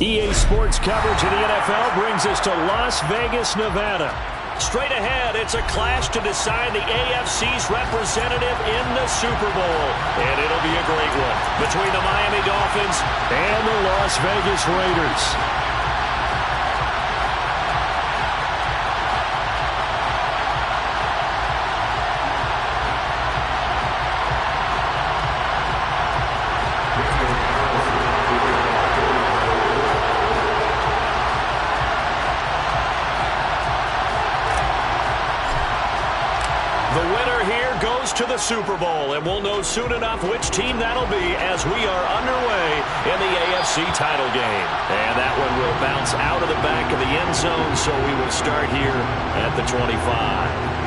EA Sports coverage of the NFL brings us to Las Vegas, Nevada. Straight ahead, it's a clash to decide the AFC's representative in the Super Bowl. And it'll be a great one between the Miami Dolphins and the Las Vegas Raiders. To the Super Bowl, and we'll know soon enough which team that'll be as we are underway in the AFC title game. And that one will bounce out of the back of the end zone, so we will start here at the 25.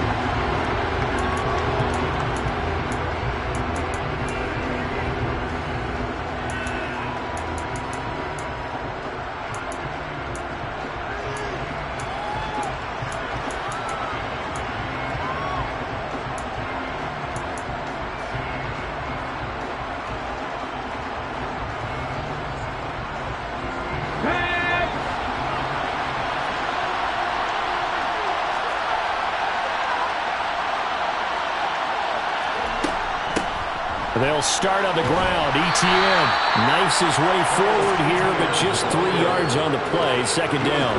They'll start on the ground. ETN knifes his way forward here, but just 3 yards on the play. Second down.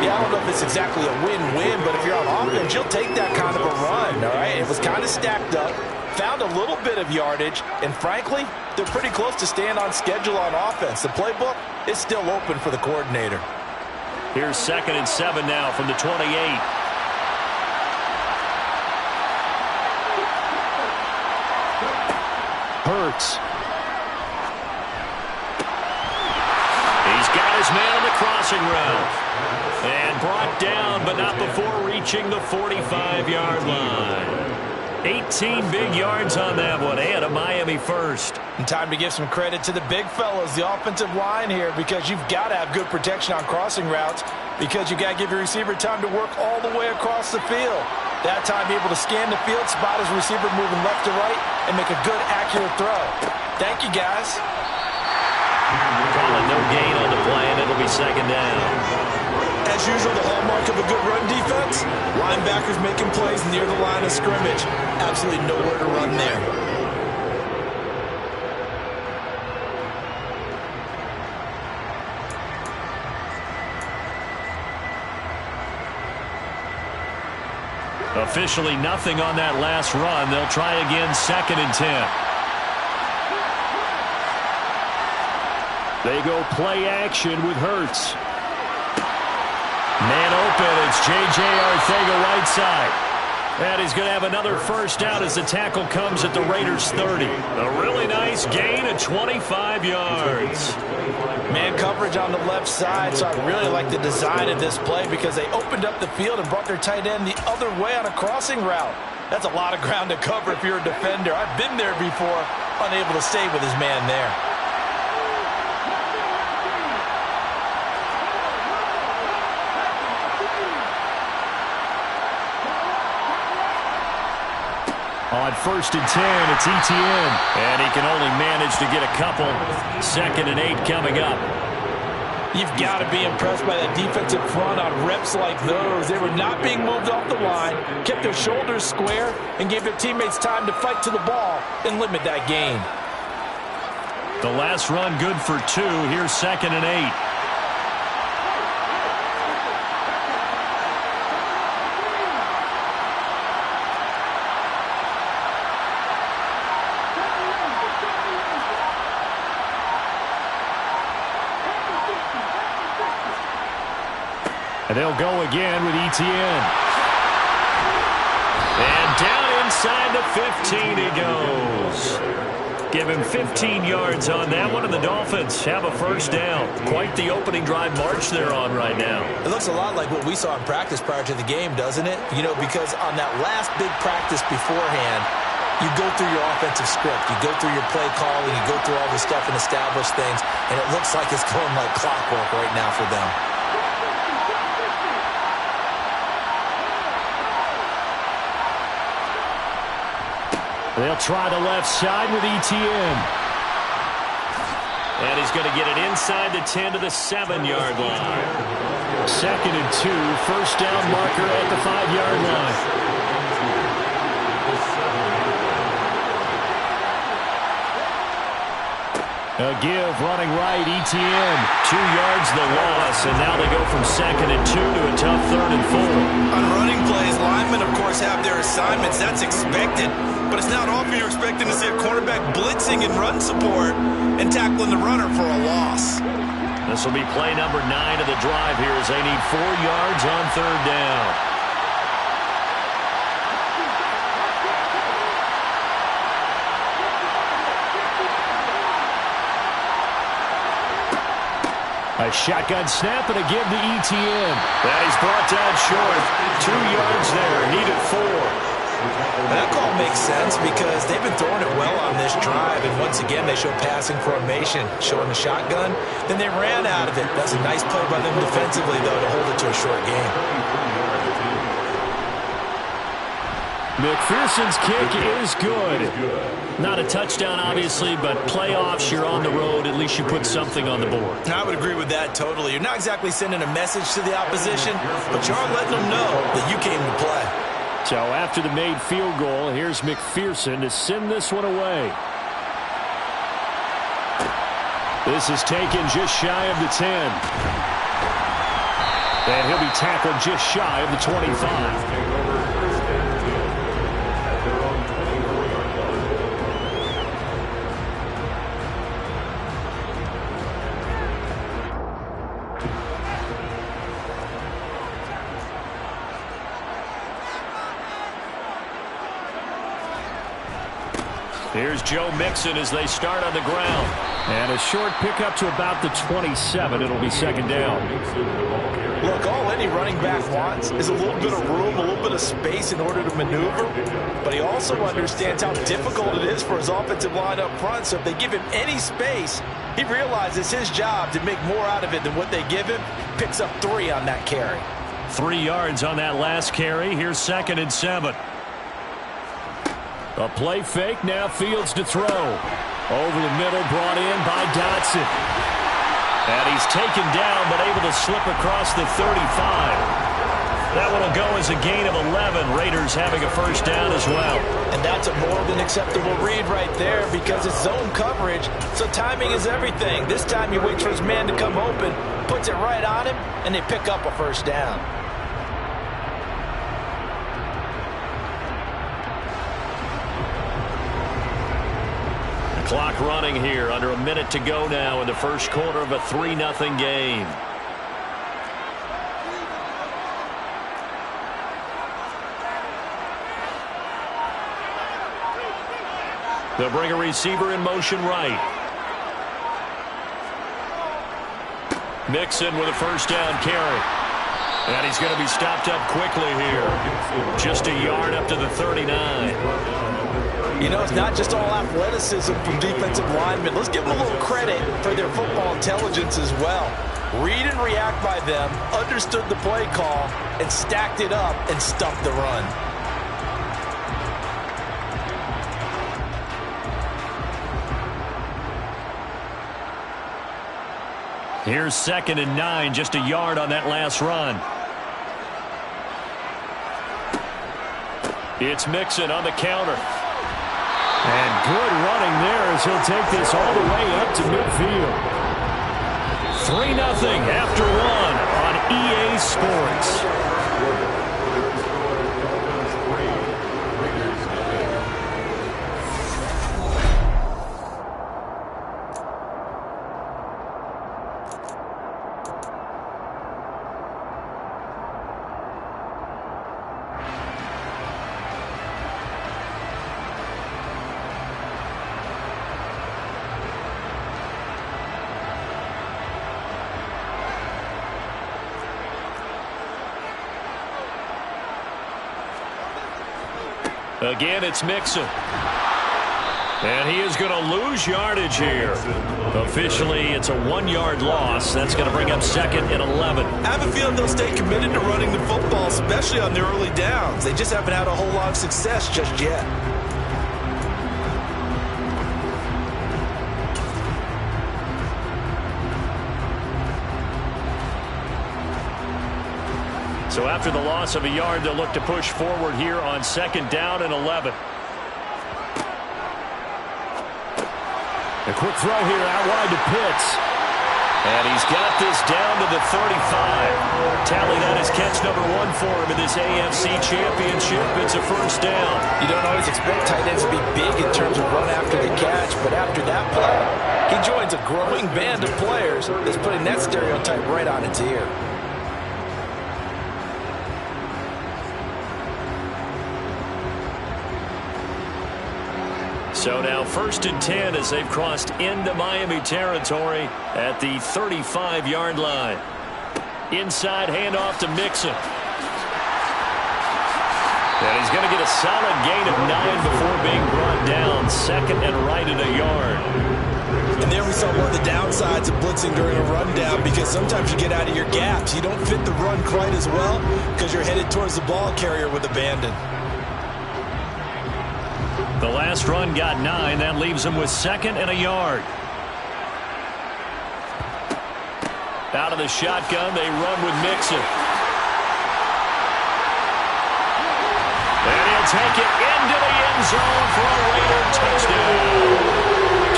Yeah, I don't know if it's exactly a win-win, but if you're on offense, you'll take that kind of a run, all right? It was kind of stacked up, found a little bit of yardage, and frankly, they're pretty close to staying on schedule on offense. The playbook is still open for the coordinator. Here's 2nd and 7 now from the 28. Hurts. He's got his man on the crossing route. And brought down, but not before reaching the 45-yard line. 18 big yards on that one, and a Miami first. And time to give some credit to the big fellas, the offensive line here, because you've got to have good protection on crossing routes, because you got to give your receiver time to work all the way across the field. That time, be able to scan the field, spot his receiver moving left to right, and make a good, accurate throw. Thank you, guys. Calling no gain on the play, and it'll be second down. As usual, the hallmark of a good run defense, linebackers making plays near the line of scrimmage. Absolutely nowhere to run there. Officially nothing on that last run. They'll try again, 2nd and 10. They go play action with Hurts. Man open, it's J.J. Arcega right side. And he's going to have another first down as the tackle comes at the Raiders' 30. A really nice gain of 25 yards. Man coverage on the left side, so I really like the design of this play because they opened up the field and brought their tight end the other way on a crossing route. That's a lot of ground to cover if you're a defender. I've been there before, unable to stay with his man there. On 1st and 10, it's ETN. And he can only manage to get a couple. 2nd and 8 coming up. You've got to be impressed by that defensive front on reps like those. They were not being moved off the line, kept their shoulders square, and gave their teammates time to fight to the ball and limit that gain. The last run good for 2. Here's 2nd and 8. And they'll go again with ETN. And down inside the 15 he goes. Give him 15 yards on that one, and the Dolphins have a first down. Quite the opening drive march they're on right now. It looks a lot like what we saw in practice prior to the game, doesn't it? You know, because on that last big practice beforehand, you go through your offensive script, you go through your play calling, you go through all the stuff and establish things, and it looks like it's going like clockwork right now for them. They'll try the left side with ETN. And he's going to get it inside the 10 to the 7-yard line. 2nd and 2, first down marker at the 5-yard line. A give, running right, ETN. 2 yards the loss, and now they go from 2nd and 2 to a tough 3rd and 4. On running plays, linemen, of course, have their assignments. That's expected. But it's not often you're expecting to see a quarterback blitzing and run support and tackling the runner for a loss. This will be play number 9 of the drive here as they need 4 yards on 3rd down. A shotgun snap and a give to ETN. That he's brought down short. 2 yards there. Needed 4. That call makes sense because they've been throwing it well on this drive. And once again, they show passing formation, showing the shotgun. Then they ran out of it. That's a nice play by them defensively, though, to hold it to a short game. McPherson's kick is good. Not a touchdown, obviously, but playoffs, you're on the road. At least you put something on the board. I would agree with that totally. You're not exactly sending a message to the opposition, but you are letting them know that you came to play. So after the made field goal, here's McPherson to send this one away. This is taken just shy of the 10. And he'll be tackled just shy of the 25. Here's Joe Mixon as they start on the ground. And a short pickup to about the 27. It'll be 2nd down. Look, all any running back wants is a little bit of room, a little bit of space in order to maneuver. But he also understands how difficult it is for his offensive line up front. So if they give him any space, he realizes his job to make more out of it than what they give him. Picks up 3 on that carry. 3 yards on that last carry. Here's 2nd and 7. A play fake, now Fields to throw. Over the middle, brought in by Dotson. And he's taken down, but able to slip across the 35. That one will go as a gain of 11. Raiders having a first down as well. And that's a more than acceptable read right there because it's zone coverage, so timing is everything. This time he waits for his man to come open, puts it right on him, and they pick up a first down. Clock running here, under a minute to go now in the first quarter of a 3-0 game. They'll bring a receiver in motion right. Mixon with a first down carry. And he's going to be stopped up quickly here. Just a yard up to the 39. You know, it's not just all athleticism from defensive linemen. Let's give them a little credit for their football intelligence as well. Read and react by them, understood the play call, and stacked it up and stuffed the run. Here's 2nd and 9, just a yard on that last run. It's Mixon on the counter. And good running there as he'll take this all the way up to midfield. 3-0 after 1 on EA Sports. Again, it's Mixon. And he is going to lose yardage here. Officially, it's a 1-yard loss. That's going to bring up 2nd and 11. I have a feeling they'll stay committed to running the football, especially on their early downs. They just haven't had a whole lot of success just yet. So after the loss of a yard, they'll look to push forward here on 2nd down and 11. A quick throw here out wide to Pitts. And he's got this down to the 35. Tally that as catch number 1 for him in this AFC Championship. It's a first down. You don't always expect tight ends to be big in terms of run after the catch, but after that play, he joins a growing band of players that's putting that stereotype right on its ear. So now 1st and 10 as they've crossed into Miami territory at the 35-yard line. Inside handoff to Mixon. And he's going to get a solid gain of 9 before being brought down. 2nd and right at a yard. And there we saw one of the downsides of blitzing during a rundown, because sometimes you get out of your gaps. You don't fit the run quite as well because you're headed towards the ball carrier with abandon. The last run got 9. That leaves him with 2nd and a yard. Out of the shotgun, they run with Mixon. And he'll take it into the end zone for a Raider touchdown.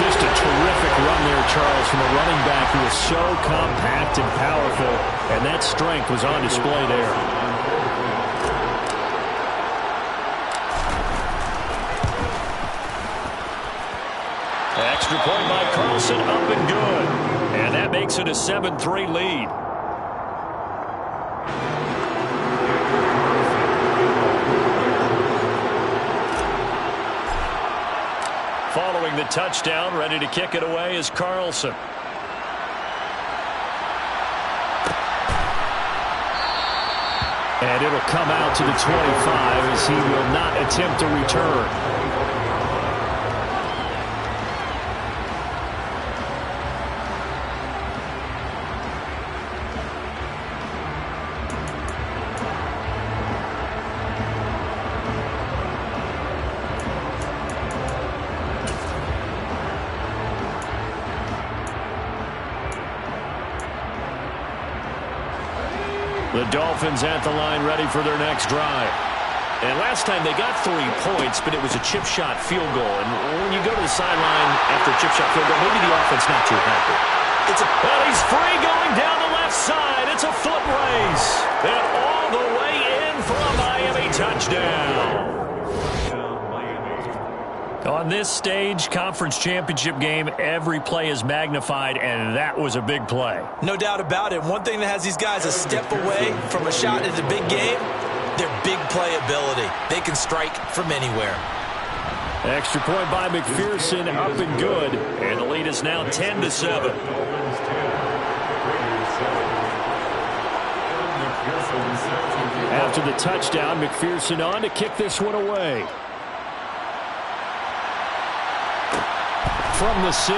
Just a terrific run there, Charles, from a running back who is so compact and powerful, and that strength was on display there. Extra point by Carlson, up and good. And that makes it a 7-3 lead. Following the touchdown, ready to kick it away is Carlson. And it'll come out to the 25 as he will not attempt to return. The Dolphins at the line ready for their next drive. And last time they got 3 points, but it was a chip shot field goal. And when you go to the sideline after a chip shot field goal, maybe the offense not too happy. But he's free going down the left side. It's a foot race. And all the way in for a Miami touchdown. On this stage, conference championship game, every play is magnified, and that was a big play. No doubt about it. One thing that has these guys a step away from a shot at the big game, their big play ability. They can strike from anywhere. Extra point by McPherson, up and good. And the lead is now 10-7. After the touchdown, McPherson on to kick this one away. From the 6.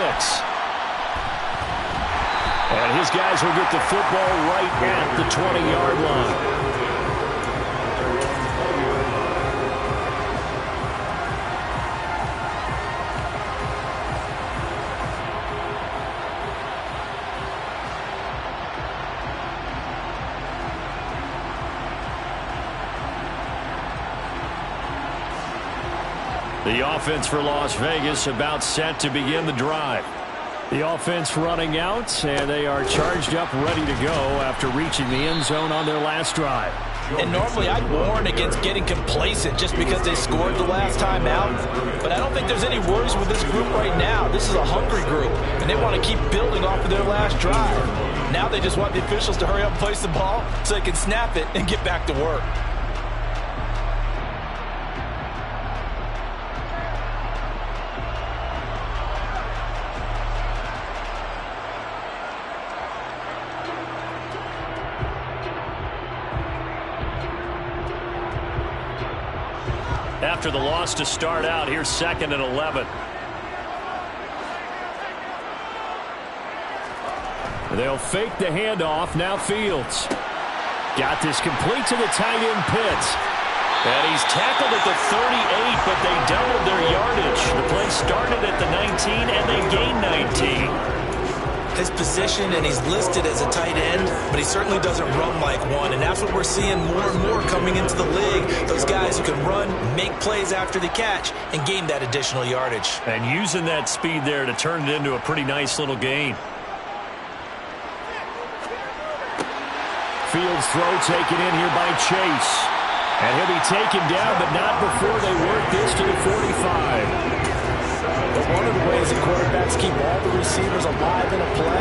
And his guys will get the football right at the 20-yard line. The offense for Las Vegas about set to begin the drive. The offense running out, and they are charged up, ready to go after reaching the end zone on their last drive. And normally I'd warn against getting complacent just because they scored the last time out. But I don't think there's any worries with this group right now. This is a hungry group, and they want to keep building off of their last drive. Now they just want the officials to hurry up and place the ball so they can snap it and get back to work. After the loss to start out, here's 2nd and 11. They'll fake the handoff. Now Fields. Got this complete to the tight end Pitts. And he's tackled at the 38, but they doubled their yardage. The play started at the 19, and they gained 19. his position, and he's listed as a tight end, but he certainly doesn't run like one, and that's what we're seeing more and more coming into the league. Those guys who can run, make plays after the catch, and gain that additional yardage. And using that speed there to turn it into a pretty nice little gain. Fields throw taken in here by Chase. And he'll be taken down, but not before they work this to the 45. But one of the ways that quarterbacks keep all the receivers alive in a play,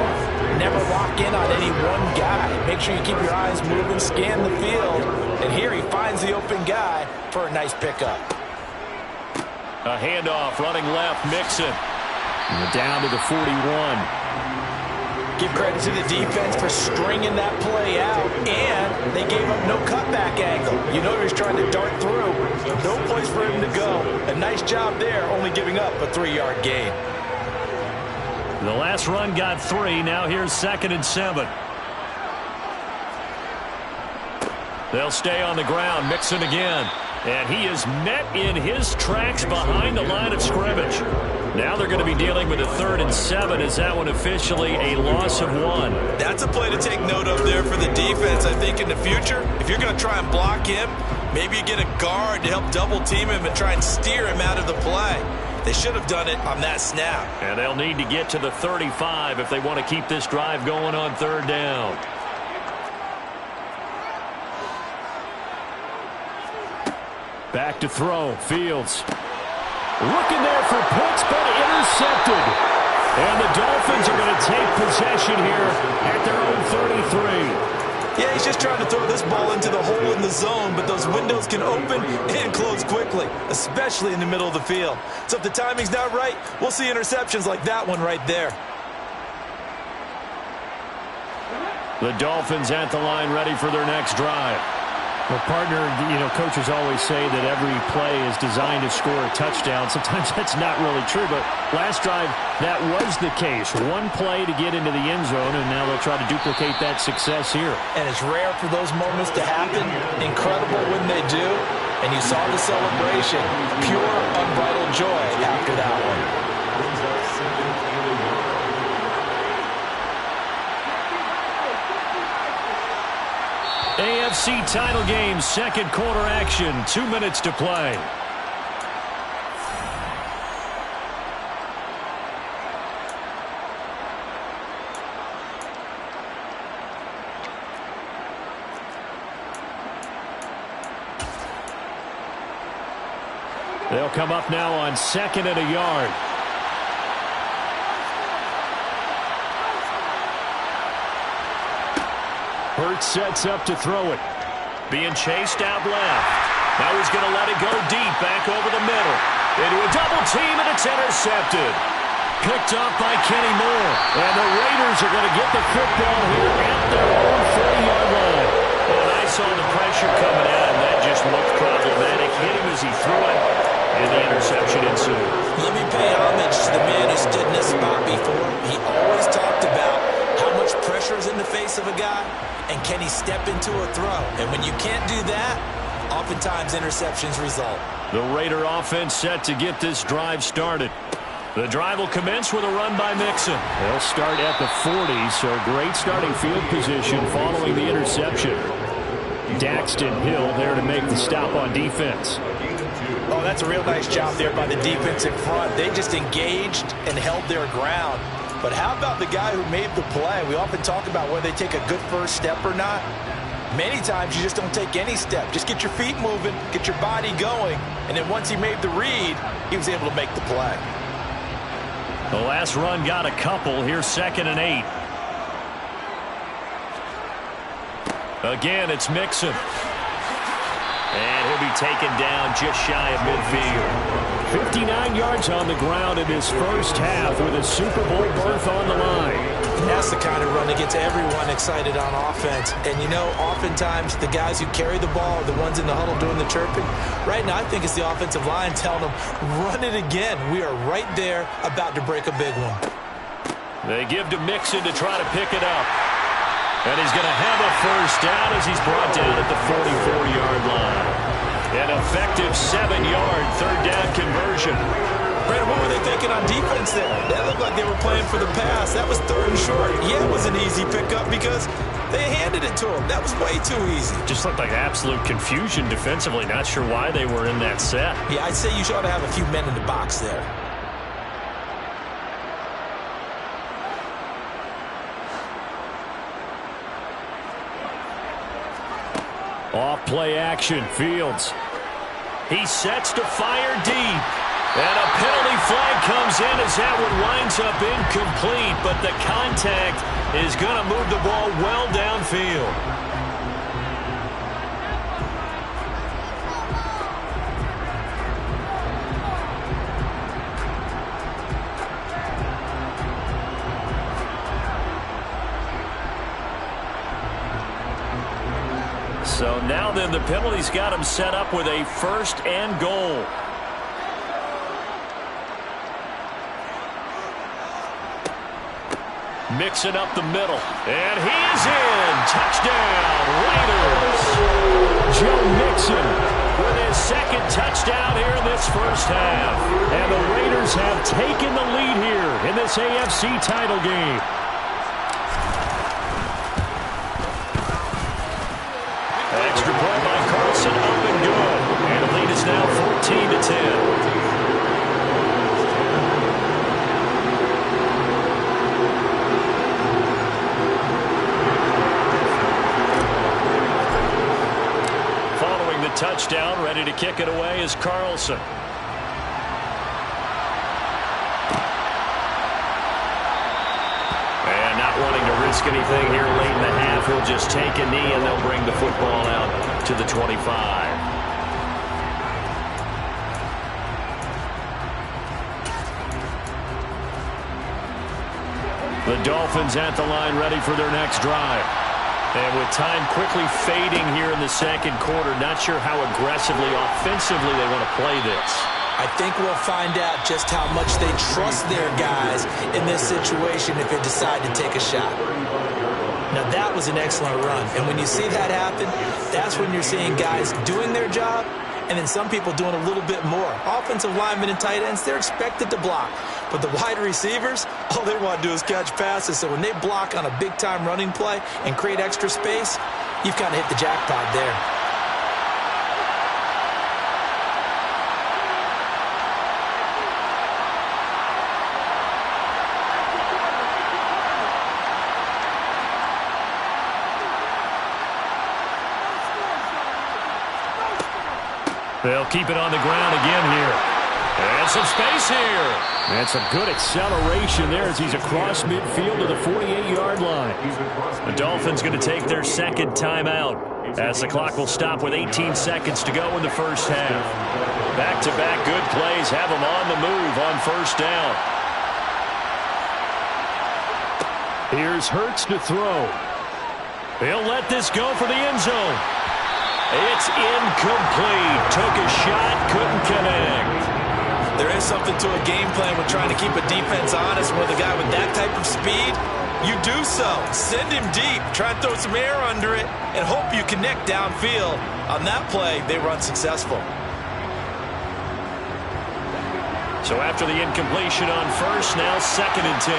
never lock in on any one guy. Make sure you keep your eyes moving, scan the field. And here he finds the open guy for a nice pickup. A handoff, running left, Mixon. And down to the 41. Give credit to the defense for stringing that play out, and they gave up no cutback angle. You know he was trying to dart through. No place for him to go. A nice job there, only giving up a 3-yard gain. The last run got 3. Now here's 2nd and 7. They'll stay on the ground. Mixon again. And he is met in his tracks behind the line of scrimmage. Now they're going to be dealing with a 3rd and 7. Is that one officially a loss of 1? That's a play to take note of there for the defense. I think in the future, if you're going to try and block him, maybe you get a guard to help double team him and try and steer him out of the play. They should have done it on that snap. And they'll need to get to the 35 if they want to keep this drive going on 3rd down. Back to throw. Fields. Looking there for Pitts, but intercepted. And the Dolphins are going to take possession here at their own 33. Yeah, he's just trying to throw this ball into the hole in the zone, but those windows can open and close quickly, especially in the middle of the field. So if the timing's not right, we'll see interceptions like that one right there. The Dolphins at the line ready for their next drive. Well, partner, coaches always say that every play is designed to score a touchdown. Sometimes that's not really true, but last drive, that was the case. One play to get into the end zone, and now they'll try to duplicate that success here. And it's rare for those moments to happen. Incredible when they do. And you saw the celebration. Pure, unbridled joy after that one. AFC title game, 2nd quarter action, 2 minutes to play. They'll come up now on 2nd and a yard. Hurts sets up to throw it. Being chased out left. Now he's going to let it go deep, back over the middle. Into a double team, and it's intercepted. Picked up by Kenny Moore. And the Raiders are going to get the football here at their own 40-yard line. And I saw the pressure coming at him. That just looked problematic. Hit him as he threw it, and the interception ensued. Let me pay homage to the man who stood in this spot before. He always talked about how much pressure is in the face of a guy, and can he step into a throw? And when you can't do that, oftentimes interceptions result. The Raider offense set to get this drive started. The drive will commence with a run by Mixon. They'll start at the 40, so great starting field position following the interception. Daxton Hill there to make the stop on defense. Oh, that's a real nice job there by the defense in front. They just engaged and held their ground. But how about the guy who made the play? We often talk about whether they take a good first step or not. Many times you just don't take any step. Just get your feet moving, get your body going, and then once he made the read, he was able to make the play. The last run got a couple. Here's 2nd and 8. Again, it's Mixon. And he'll be taken down just shy of midfield. 59 yards on the ground in his first half with a Super Bowl berth on the line. That's the kind of run that gets everyone excited on offense. And, oftentimes the guys who carry the ball are the ones in the huddle doing the chirping. Right now, I think it's the offensive line telling them, run it again. We are right there about to break a big one. They give to Mixon to try to pick it up. And he's going to have a first down as he's brought down at the 44-yard line. An effective 7-yard 3rd down conversion. Brandon, what were they thinking on defense there? They looked like they were playing for the pass. That was 3rd and short. Yeah, it was an easy pickup because they handed it to him. That was way too easy. Just looked like absolute confusion defensively. Not sure why they were in that set. Yeah, I'd say you ought to have a few men in the box there. Off play action, Fields. He sets to fire deep. And a penalty flag comes in as that one winds up incomplete. But the contact is going to move the ball well downfield. So now then the penalty's got him set up with a 1st and goal. Mixing up the middle. And he is in. Touchdown, Raiders. Joe Mixon with his 2nd touchdown here in this first half. And the Raiders have taken the lead here in this AFC title game. Extra point by Carlson, up and good. And the lead is now 14-10. Following the touchdown, ready to kick it away is Carlson. And not wanting to risk anything here late in the half, he'll just take a knee and they'll bring the football out to the 25. The Dolphins at the line ready for their next drive. And with time quickly fading here in the 2nd quarter, not sure how aggressively, offensively they want to play this. I think we'll find out just how much they trust their guys in this situation if they decide to take a shot. Now, that was an excellent run. And when you see that happen, that's when you're seeing guys doing their job and then some people doing a little bit more. Offensive linemen and tight ends, they're expected to block. But the wide receivers, all they want to do is catch passes. So when they block on a big-time running play and create extra space, you've kind of hit the jackpot there. They'll keep it on the ground again here. And some space here. And some good acceleration there as he's across midfield to the 48-yard line. The Dolphins going to take their 2nd timeout as the clock will stop with 18 seconds to go in the first half. Back-to-back good plays have them on the move on 1st down. Here's Hurts to throw. He'll let this go for the end zone. It's incomplete. Took a shot, couldn't connect. There is something to a game plan with trying to keep a defense honest. With a guy with that type of speed, you do so. Send him deep. Try and throw some air under it and hope you connect downfield. On that play, they run successful. So after the incompletion on 1st, now 2nd and 10.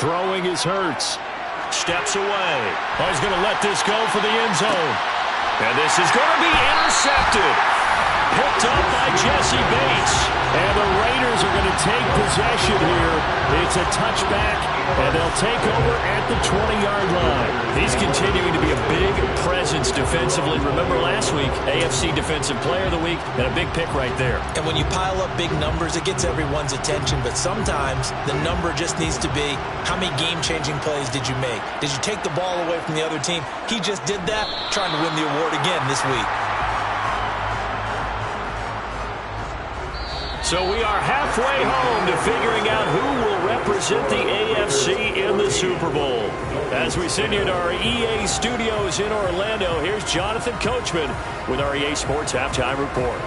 Throwing is Hurts. Steps away. Oh, he's going to let this go for the end zone. And this is going to be intercepted. Picked up by Jesse Bates. And the Raiders are going to take possession here. It's a touchback, and they'll take over at the 20-yard line. He's continuing to be a big presence defensively. Remember last week, AFC Defensive Player of the Week, and a big pick right there. And when you pile up big numbers, it gets everyone's attention. But sometimes the number just needs to be, how many game-changing plays did you make? Did you take the ball away from the other team? He just did that, trying to win the award again this week. So we are halfway home to figuring out who will represent the AFC in the Super Bowl. As we send you to our EA studios in Orlando, here's Jonathan Coachman with our EA Sports Halftime Report.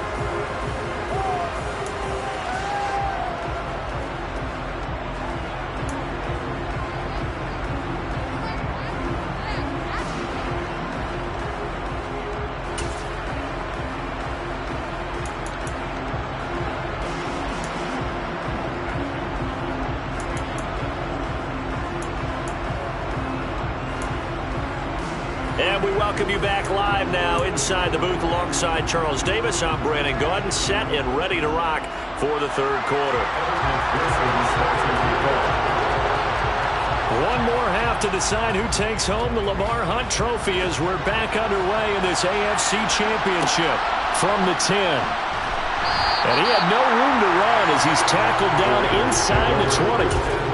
And we welcome you back live now inside the booth alongside Charles Davis. I'm Brandon Gaudin, set and ready to rock for the third quarter. One more half to decide who takes home the Lamar Hunt Trophy as we're back underway in this AFC Championship from the 10. And he had no room to run as he's tackled down inside the 20.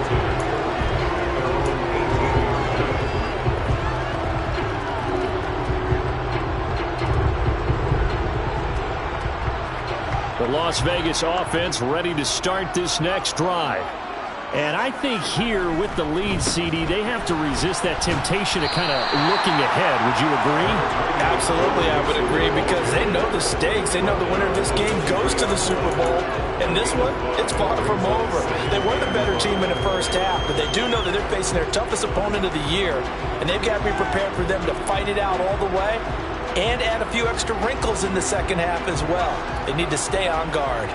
The Las Vegas offense ready to start this next drive. And I think here with the lead, CD, they have to resist that temptation of kind of looking ahead. Would you agree? Absolutely, I would agree, because they know the stakes. They know the winner of this game goes to the Super Bowl. And this one, it's far from over. They were the better team in the first half, but they do know that they're facing their toughest opponent of the year. And they've got to be prepared for them to fight it out all the way and add a few extra wrinkles in the second half as well. They need to stay on guard.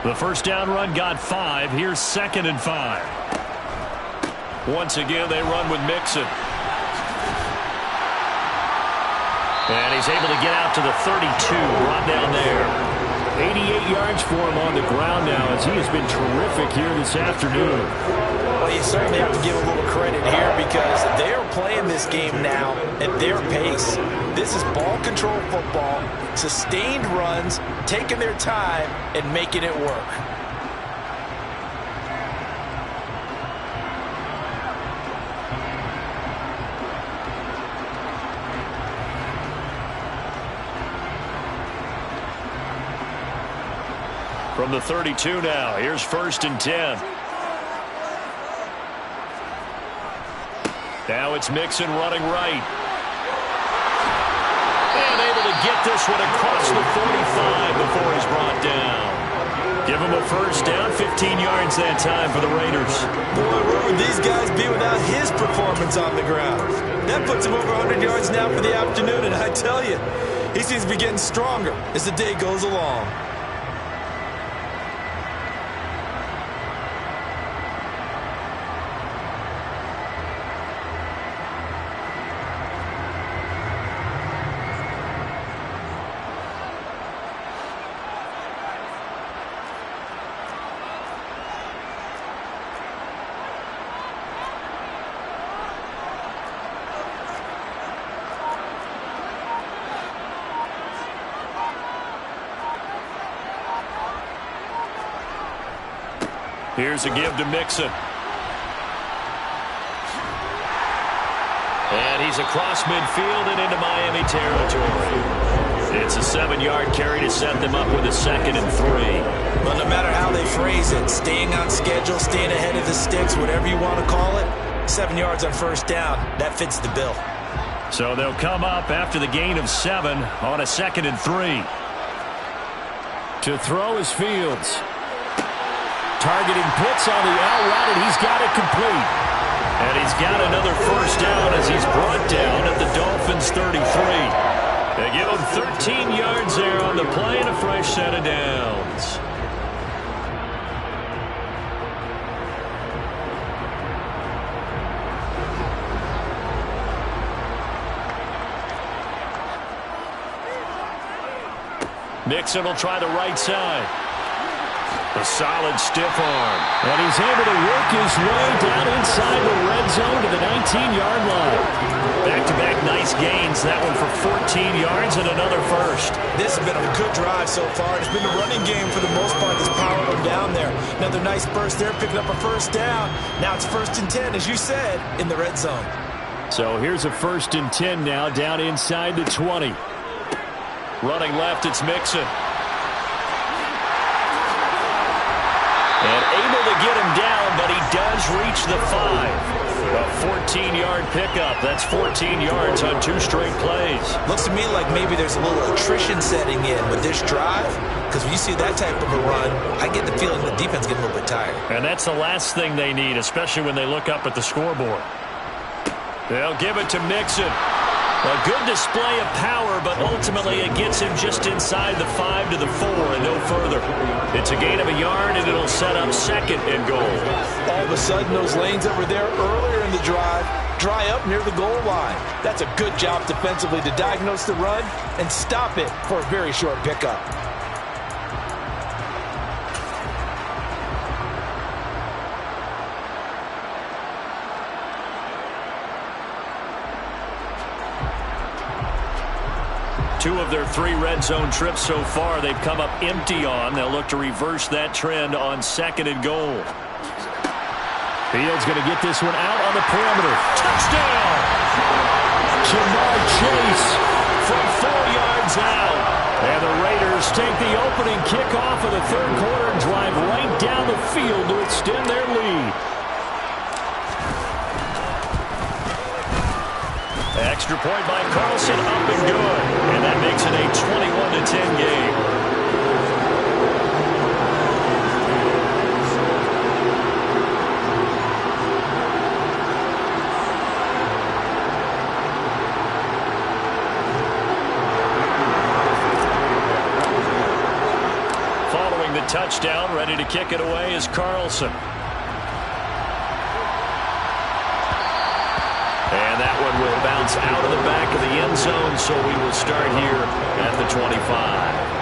The first down run got 5. Here's 2nd and 5. Once again, they run with Mixon. And he's able to get out to the 32, brought down there. 88 yards for him on the ground now as he has been terrific here this afternoon. Well, you certainly have to give a little credit here because they're playing this game now at their pace. This is ball control football, sustained runs, taking their time and making it work. From the 32 now, here's 1st and 10. Now it's Mixon running right. And able to get this one across the 45 before he's brought down. Give him a first down, 15 yards that time for the Raiders. Boy, where would these guys be without his performance on the ground? That puts him over 100 yards now for the afternoon, and I tell you, he seems to be getting stronger as the day goes along. Here's a give to Mixon. And he's across midfield and into Miami territory. It's a 7-yard carry to set them up with a 2nd and 3. Well, no matter how they phrase it, staying on schedule, staying ahead of the sticks, whatever you want to call it, 7 yards on first down, that fits the bill. So they'll come up after the gain of 7 on a 2nd and 3. To throw is Fields. Targeting Pitts on the out route, and he's got it complete. And he's got another first down as he's brought down at the Dolphins' 33. They give him 13 yards there on the play and a fresh set of downs. Mixon will try the right side. A solid stiff arm. And he's able to work his way down inside the red zone to the 19-yard line. Back-to-back nice gains. That one for 14 yards and another first. This has been a good drive so far. It's been the running game for the most part that's powered them down there. Another nice burst there, picking up a first down. Now it's 1st and 10, as you said, in the red zone. So here's a 1st and 10 now down inside the 20. Running left, it's Mixon. And able to get him down, but he does reach the 5. A 14-yard pickup. That's 14 yards on 2 straight plays. Looks to me like maybe there's a little attrition setting in with this drive, because when you see that type of a run, I get the feeling the defense getting a little bit tired. And that's the last thing they need, especially when they look up at the scoreboard. They'll give it to Mixon. A good display of power, but ultimately it gets him just inside the 5 to the 4 and no further. It's a gain of a yard, and it'll set up 2nd and goal. All of a sudden, those lanes that were there earlier in the drive dry up near the goal line. That's a good job defensively to diagnose the run and stop it for a very short pickup. Two of their 3 red zone trips so far, they've come up empty on. They'll look to reverse that trend on 2nd and goal. Fields going to get this one out on the perimeter. Touchdown! Jamar Chase from 4 yards out. And the Raiders take the opening kickoff of the 3rd quarter and drive right down the field to extend their lead. Extra point by Carlson, up and good. And that makes it a 21-10 game. Following the touchdown, ready to kick it away is Carlson. And that one will bounce out of the back of the end zone, so we will start here at the 25.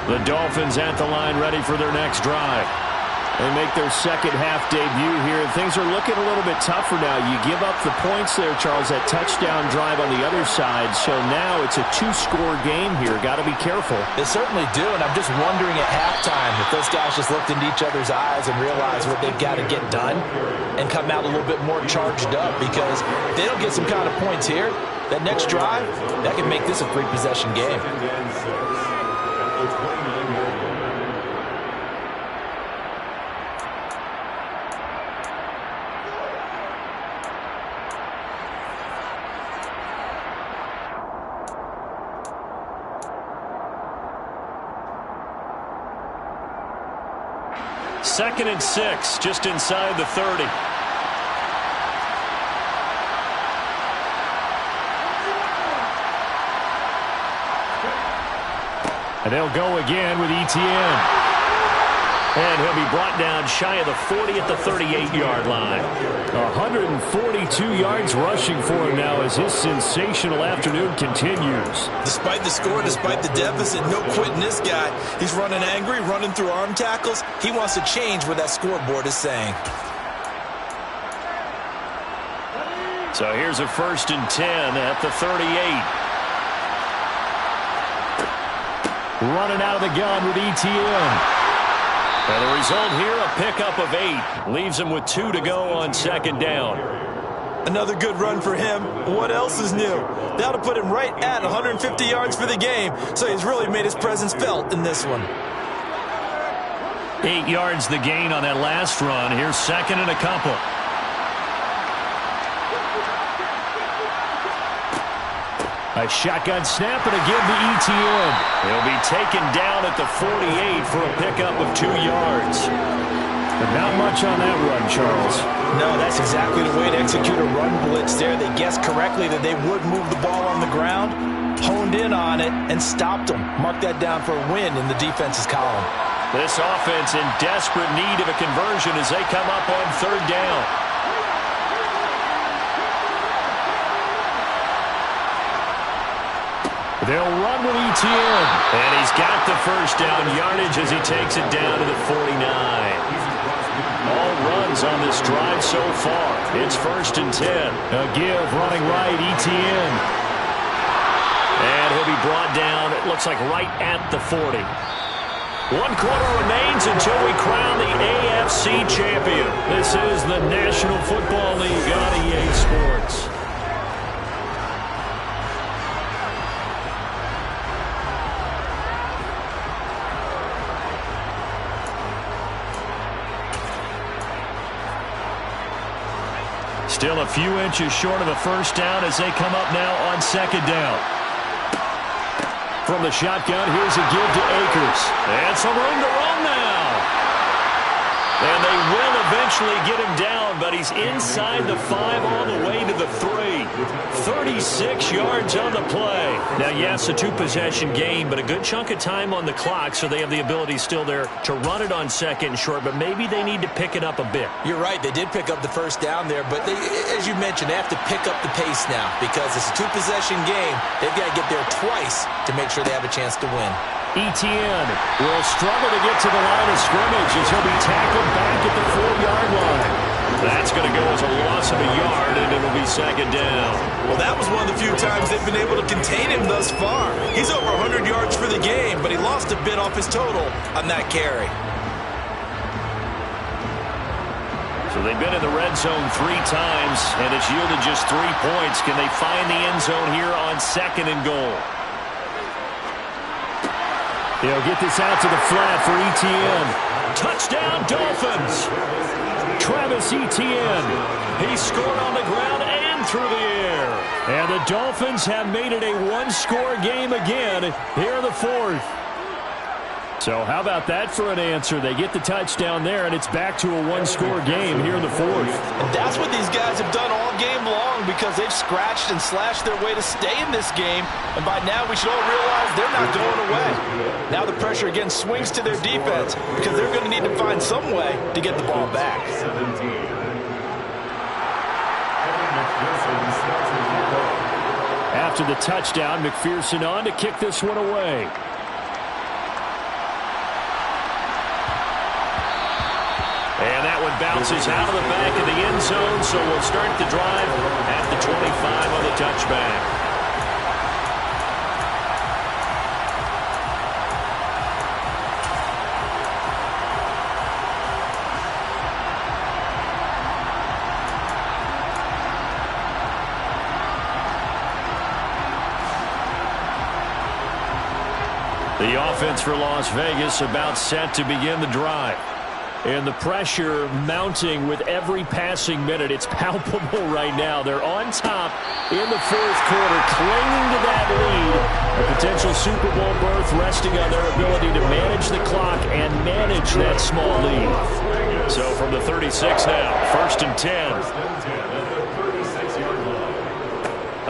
The Dolphins at the line ready for their next drive. They make their 2nd half debut here, and things are looking a little bit tougher now. You give up the points there, Charles, that touchdown drive on the other side. So now it's a 2-score game here. Got to be careful. They certainly do, and I'm just wondering at halftime if those guys just looked into each other's eyes and realized what they've got to get done and come out a little bit more charged up, because if they don't get some kind of points here, that next drive, that can make this a 3-possession game. Second and 6, just inside the 30. And they'll go again with Etienne. And he'll be brought down shy of the 40 at the 38-yard line. 142 yards rushing for him now as his sensational afternoon continues. Despite the score, despite the deficit, no quitting this guy. He's running angry, running through arm tackles. He wants to change what that scoreboard is saying. So here's a 1st and 10 at the 38. Running out of the gun with Etienne. And the result here, a pickup of 8. Leaves him with 2 to go on 2nd down. Another good run for him. What else is new? That'll put him right at 150 yards for the game, so he's really made his presence felt in this one. 8 yards the gain on that last run. Here's 2nd and a couple. A shotgun snap and again to Etienne. He'll be taken down at the 48 for a pickup of 2 yards. But not much on that run, Charles. No, that's exactly the way to execute a run blitz there. They guessed correctly that they would move the ball on the ground, honed in on it, and stopped them. Mark that down for a win in the defense's column. This offense in desperate need of a conversion as they come up on 3rd down. They'll run with Etienne. And he's got the 1st down yardage as he takes it down to the 49. All runs on this drive so far. It's 1st and 10. A give running right, Etienne. And he'll be brought down, it looks like right at the 40. 1 quarter remains until we crown the AFC champion. This is the National Football League on EA Sports. Still a few inches short of a 1st down as they come up now on 2nd down. From the shotgun, here's a give to Akers. And some room to run now. And they will eventually get him down, but he's inside the 5 all the way to the 3. 36 yards on the play. Now, yes, a 2-possession game, but a good chunk of time on the clock, so they have the ability still there to run it on 2nd and short, but maybe they need to pick it up a bit. You're right. They did pick up the first down there, but they, as you mentioned, they have to pick up the pace now because it's a 2-possession game. They've got to get there twice to make sure they have a chance to win. Etienne will struggle to get to the line of scrimmage as he'll be tackled back at the 4-yard line. That's going to go as a loss of a yard, and it'll be 2nd down. Well, that was one of the few times they've been able to contain him thus far. He's over 100 yards for the game, but he lost a bit off his total on that carry. So they've been in the red zone 3 times, and it's yielded just 3 points. Can they find the end zone here on 2nd and goal? He'll get this out to the flat for Etienne. Touchdown, Dolphins! Travis Etienne. He scored on the ground and through the air. And the Dolphins have made it a 1-score game again here in the 4th. So how about that for an answer? They get the touchdown there, and it's back to a 1-score game here in the 4th. And that's what these guys have done all game long because they've scratched and slashed their way to stay in this game. And by now, we should all realize they're not going away. Now the pressure again swings to their defense because they're going to need to find some way to get the ball back. After the touchdown, McPherson on to kick this one away. And that one bounces out of the back of the end zone, so we'll start the drive at the 25 on the touchback. The offense for Las Vegas about set to begin the drive. And the pressure mounting with every passing minute. It's palpable right now. They're on top in the 4th quarter, clinging to that lead. A potential Super Bowl berth resting on their ability to manage the clock and manage that small lead. So from the 36 now, 1st and 10.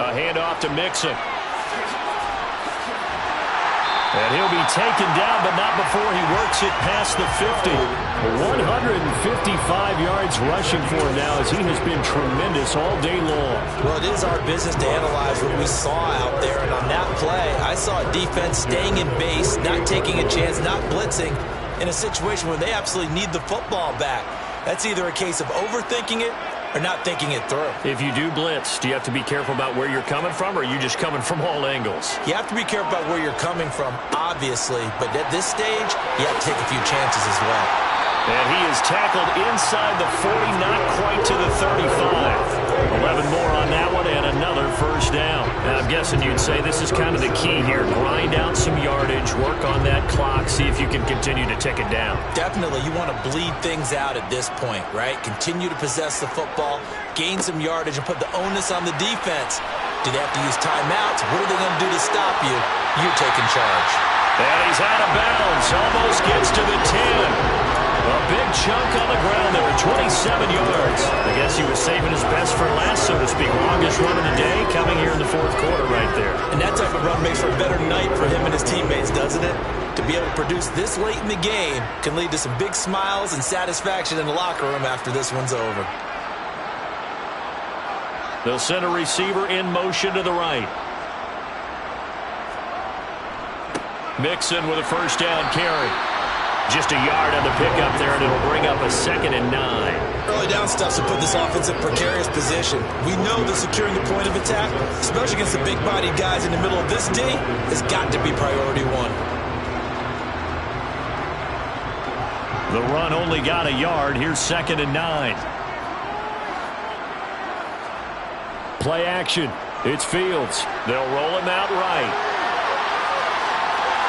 A handoff to Mixon. And he'll be taken down, but not before he works it past the 50. 155 yards rushing for him now as he has been tremendous all day long. Well, it is our business to analyze what we saw out there. And on that play, I saw a defense staying in base, not taking a chance, not blitzing in a situation where they absolutely need the football back. That's either a case of overthinking it or not thinking it through. If you do blitz, do you have to be careful about where you're coming from, or are you just coming from all angles? You have to be careful about where you're coming from, obviously, but at this stage, you have to take a few chances as well. And he is tackled inside the 40, not quite to the 35. 11 more on that one, and another 1st down. Now, I'm guessing you'd say this is kind of the key here. Grind out some yardage, work on that clock, see if you can continue to tick it down. Definitely. You want to bleed things out at this point, right? Continue to possess the football, gain some yardage, and put the onus on the defense. Do they have to use timeouts? What are they going to do to stop you? You're taking charge. And he's out of bounds. Almost gets to the 10. A big chunk on the ground there, 27 yards. I guess he was saving his best for last, so to speak. Longest run of the day coming here in the 4th quarter right there. And that type of run makes for a better night for him and his teammates, doesn't it? To be able to produce this late in the game can lead to some big smiles and satisfaction in the locker room after this one's over. They'll send a receiver in motion to the right. Mixon with a 1st down carry. Just a yard on the pickup there, and it'll bring up a 2nd and 9. Early down stuff to put this offense in precarious position. We know that securing the point of attack, especially against the big-bodied guys in the middle of this D, has got to be priority 1. The run only got a yard. Here's 2nd and 9. Play action. It's Fields. They'll roll him out right.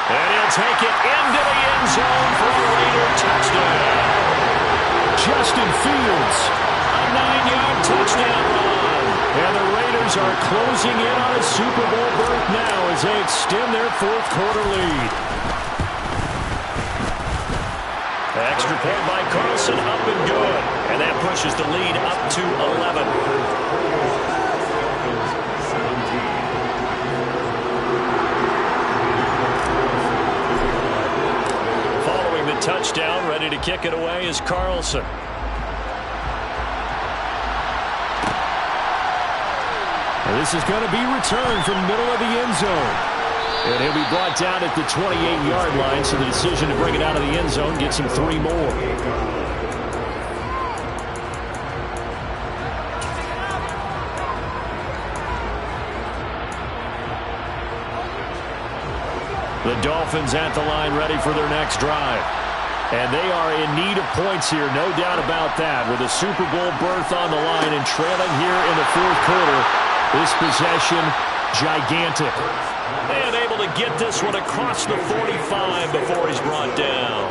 And he'll take it into the end zone for a Raider touchdown. Justin Fields. A 9-yard touchdown run. And the Raiders are closing in on a Super Bowl berth now as they extend their 4th quarter lead. Extra point by Carlson, up and good. And that pushes the lead up to 11. Following the touchdown, ready to kick it away is Carlson. And this is going to be returned from the middle of the end zone. And he'll be brought down at the 28-yard line, so the decision to bring it out of the end zone gets him 3 more. The Dolphins at the line ready for their next drive. And they are in need of points here, no doubt about that. With a Super Bowl berth on the line and trailing here in the fourth quarter, this possession gigantic. And able to get this one across the 45 before he's brought down.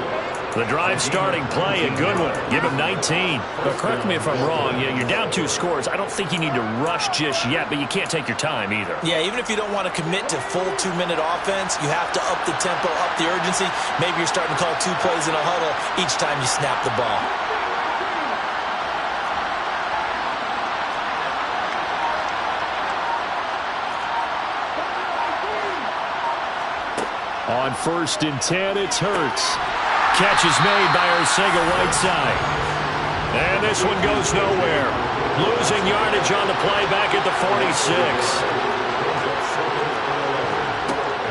The drive starting play, a good one. Give him 19. But correct me if I'm wrong. Yeah, you're down 2 scores. I don't think you need to rush just yet, but you can't take your time either. Yeah, even if you don't want to commit to full 2-minute offense, you have to up the tempo, up the urgency. Maybe you're starting to call 2 plays in a huddle each time you snap the ball. On 1st and 10, it's Hurts. Catch is made by Arcega-Whiteside. And this one goes nowhere. Losing yardage on the play back at the 46.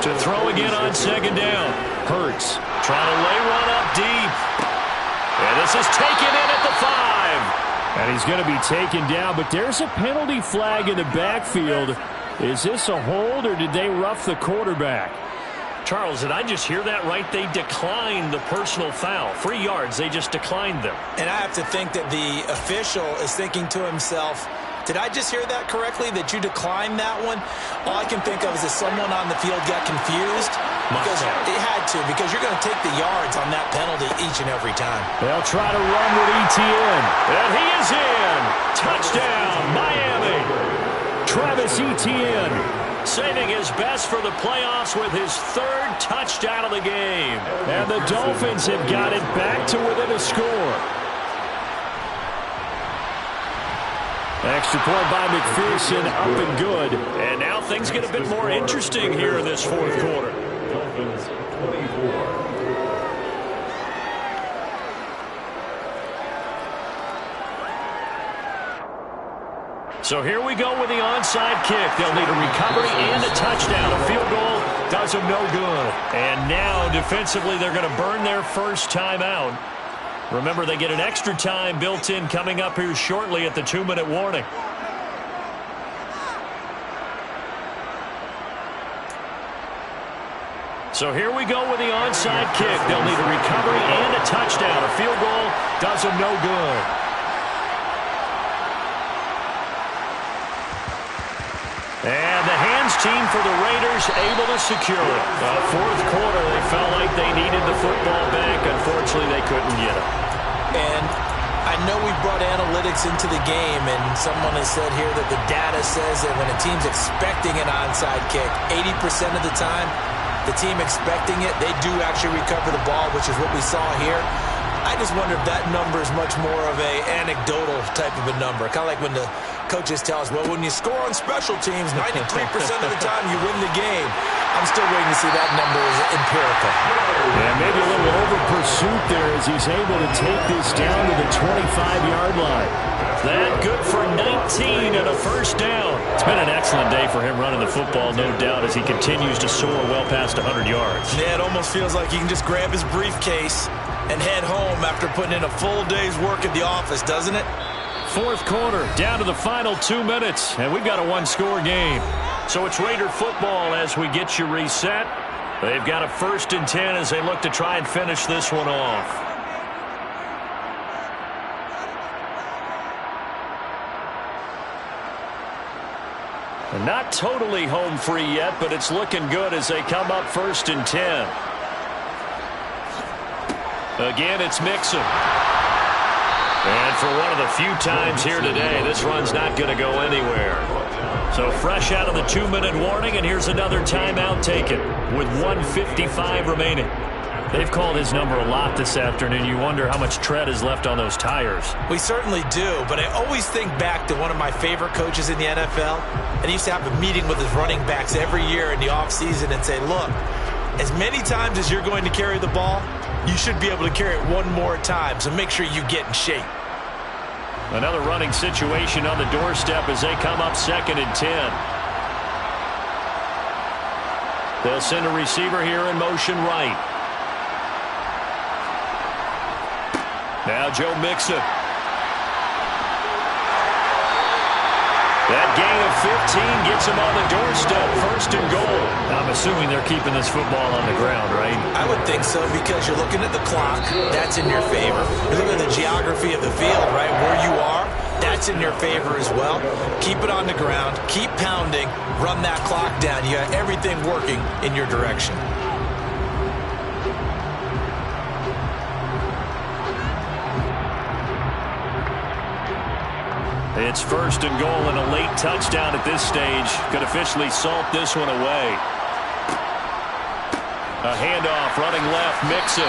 To throw again on 2nd down. Hurts trying to lay one up deep. And this is taken in at the 5. And he's going to be taken down, but there's a penalty flag in the backfield. Is this a hold, or did they rough the quarterback? Charles, did I just hear that right? They declined the personal foul. 3 yards, they just declined them. And I have to think that the official is thinking to himself, did I just hear that correctly, that you declined that one? All I can think of is that someone on the field got confused. Because it had to, because you're going to take the yards on that penalty each and every time. They'll try to run with Etienne. And he is in. Touchdown, Miami. Travis Etienne, saving his best for the playoffs with his 3rd touchdown of the game. And the Dolphins have got it back to within a score. Extra point by McPherson, up and good. And now things get a bit more interesting here in this fourth quarter. Dolphins 24. So here we go with the onside kick. They'll need a recovery and a touchdown. A field goal does them no good. And now defensively they're going to burn their first time out. Remember, they get an extra time built in coming up here shortly at the 2-minute warning. So here we go with the onside kick. They'll need a recovery and a touchdown. A field goal does them no good. And the hands team for the Raiders able to secure it. Fourth quarter, they felt like they needed the football back. Unfortunately, they couldn't get it. And I know we brought analytics into the game, and someone has said here that the data says that when a team's expecting an onside kick, 80% of the time, the team expecting it, they do actually recover the ball, which is what we saw here. I just wonder if that number is much more of a anecdotal type of a number. Kind of like when the coaches tell us, well, when you score on special teams, 93% of the time you win the game. I'm still waiting to see that number is empirical. Yeah, maybe a little over pursuit there as he's able to take this down to the 25-yard line. That good for 19 and a first down. It's been an excellent day for him running the football, no doubt, as he continues to soar well past 100 yards. Yeah, it almost feels like he can just grab his briefcase and head home after putting in a full day's work at the office, doesn't it? Fourth quarter, down to the final 2 minutes, and we've got a 1-score game. So it's Raider football as we get you reset. They've got a 1st and 10 as they look to try and finish this one off. And not totally home free yet, but it's looking good as they come up 1st and 10. Again, it's Mixon. And for one of the few times here today, this run's not going to go anywhere. So fresh out of the 2-minute warning, and here's another timeout taken with 1:55 remaining. They've called his number a lot this afternoon. You wonder how much tread is left on those tires. We certainly do, but I always think back to one of my favorite coaches in the NFL, and he used to have a meeting with his running backs every year in the offseason and say, look, as many times as you're going to carry the ball, you should be able to carry it one more time, so make sure you get in shape. Another running situation on the doorstep as they come up 2nd and 10. They'll send a receiver here in motion right. Now Joe Mixon. That gain of 15 gets him on the doorstep, 1st and goal. I'm assuming they're keeping this football on the ground, right? I would think so, because you're looking at the clock. That's in your favor. You're looking at the geography of the field, right? Where you are, that's in your favor as well. Keep it on the ground. Keep pounding. Run that clock down. You got everything working in your direction. It's 1st and goal and a late touchdown at this stage. Could officially salt this one away. A handoff running left, Mixon.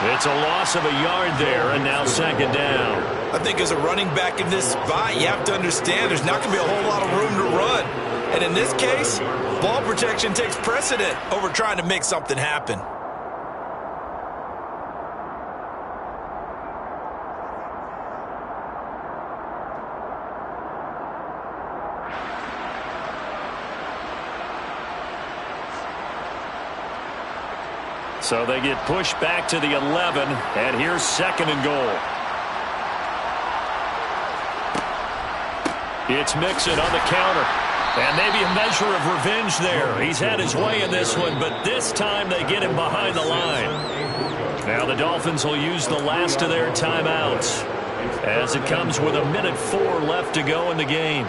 It's a loss of a yard there, and now 2nd down. I think as a running back in this spot, you have to understand there's not going to be a whole lot of room to run. And in this case, ball protection takes precedent over trying to make something happen. So they get pushed back to the 11, and here's 2nd and goal. It's Mixon on the counter, and maybe a measure of revenge there. He's had his way in this one, but this time they get him behind the line. Now the Dolphins will use the last of their timeouts as it comes with 1:04 left to go in the game.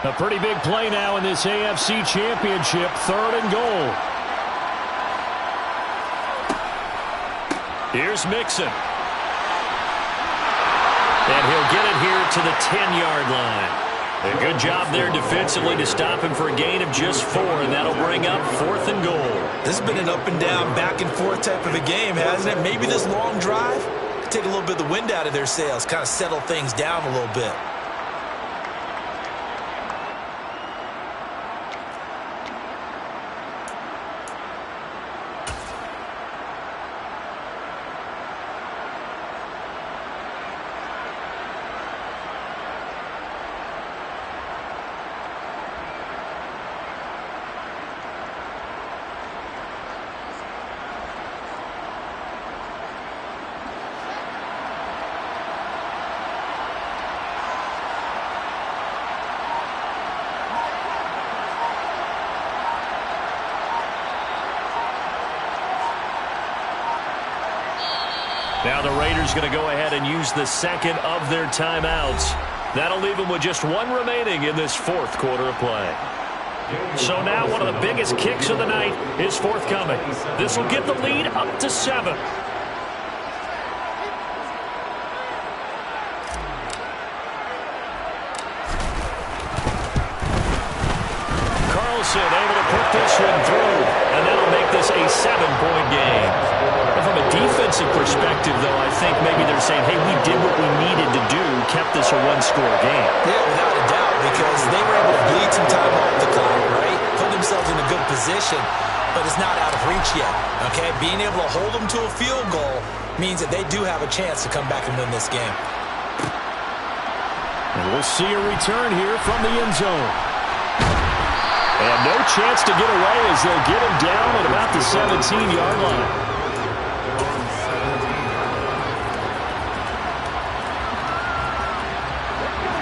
A pretty big play now in this AFC Championship, 3rd and goal. Here's Mixon. And he'll get it here to the 10-yard line. A good job there defensively to stop him for a gain of just 4, and that'll bring up 4th and goal. This has been an up and down, back and forth type of a game, hasn't it? Maybe this long drive could take a little bit of the wind out of their sails, kind of settle things down a little bit. Now the Raiders going to go ahead and use the 2nd of their timeouts. That'll leave them with just 1 remaining in this 4th quarter of play. So now one of the biggest kicks of the night is forthcoming. This will get the lead up to 7. Carlson able to put this one through, and that'll make this a 7-point game. And from a defensive perspective, though, I think maybe they're saying, hey, we did what we needed to do, kept this a 1-score game. Yeah, without a doubt, because they were able to bleed some time off the clock, right? Put themselves in a good position, but it's not out of reach yet, okay? Being able to hold them to a field goal means that they do have a chance to come back and win this game. And we'll see a return here from the end zone. And no chance to get away as they'll get him down at about the 17-yard line.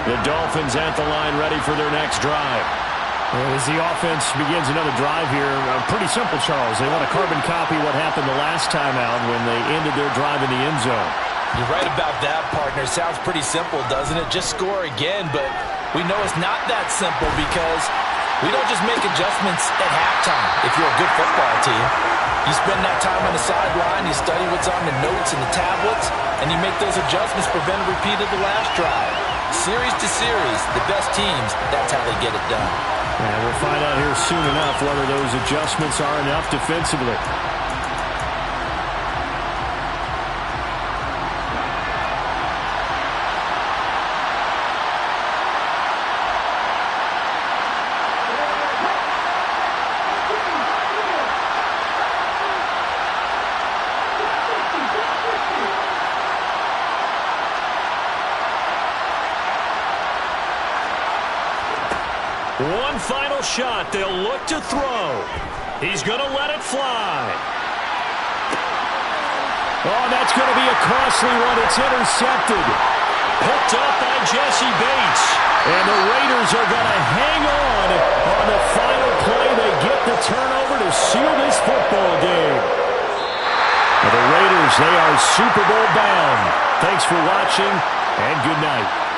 The Dolphins at the line ready for their next drive. As the offense begins another drive here, pretty simple, Charles. They want to carbon copy what happened the last time out when they ended their drive in the end zone. You're right about that, partner. Sounds pretty simple, doesn't it? Just score again, but we know it's not that simple because we don't just make adjustments at halftime if you're a good football team. You spend that time on the sideline, you study what's on the notes and the tablets, and you make those adjustments, prevent a repeat of the last drive. Series to series, the best teams, that's how they get it done. And we'll find out here soon enough whether those adjustments are enough defensively. One final shot. They'll look to throw. He's going to let it fly. Oh, that's going to be a costly one. It's intercepted. Picked up by Jesse Bates. And the Raiders are going to hang on the final play. They get the turnover to seal this football game. The Raiders, they are Super Bowl bound. Thanks for watching, and good night.